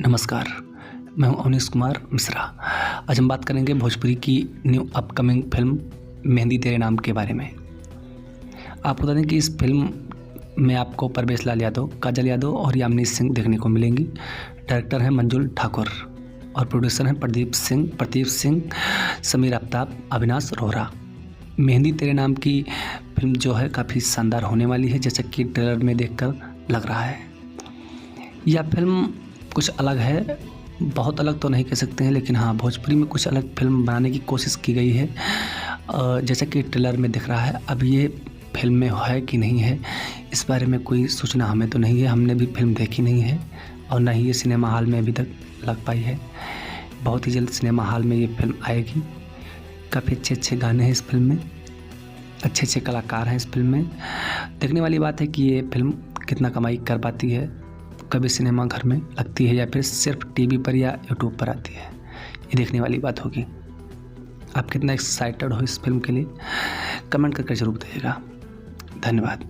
नमस्कार, मैं हूं अवनीश कुमार मिश्रा। आज हम बात करेंगे भोजपुरी की न्यू अपकमिंग फिल्म मेहंदी तेरे नाम के बारे में। आपको बता दें कि इस फिल्म में आपको परवेश लाल यादव, काजल यादव और यामिनी सिंह देखने को मिलेंगी। डायरेक्टर हैं मंजुल ठाकुर और प्रोड्यूसर हैं प्रदीप सिंह, समीर आफ्ताब, अविनाश रोहरा। मेहंदी तेरे नाम की फिल्म जो है काफ़ी शानदार होने वाली है, जैसा कि ट्रेलर में देखकर लग रहा है। यह फिल्म कुछ अलग है, बहुत अलग तो नहीं कह सकते हैं, लेकिन हाँ भोजपुरी में कुछ अलग फिल्म बनाने की कोशिश की गई है। जैसा कि ट्रेलर में दिख रहा है। अब ये फिल्म में है कि नहीं है, इस बारे में कोई सूचना हमें तो नहीं है। हमने भी फिल्म देखी नहीं है और न ही ये सिनेमा हॉल में अभी तक लग पाई है। बहुत ही जल्द सिनेमा हॉल में ये फिल्म आएगी। काफ़ी अच्छे गाने हैं इस फिल्म में, अच्छे कलाकार हैं इस फिल्म में। देखने वाली बात है कि ये फिल्म कितना कमाई कर पाती है, कभी सिनेमा घर में लगती है या फिर सिर्फ टीवी पर या यूट्यूब पर आती है, ये देखने वाली बात होगी। आप कितना एक्साइटेड हो इस फिल्म के लिए, कमेंट करके ज़रूर बताइएगा। धन्यवाद।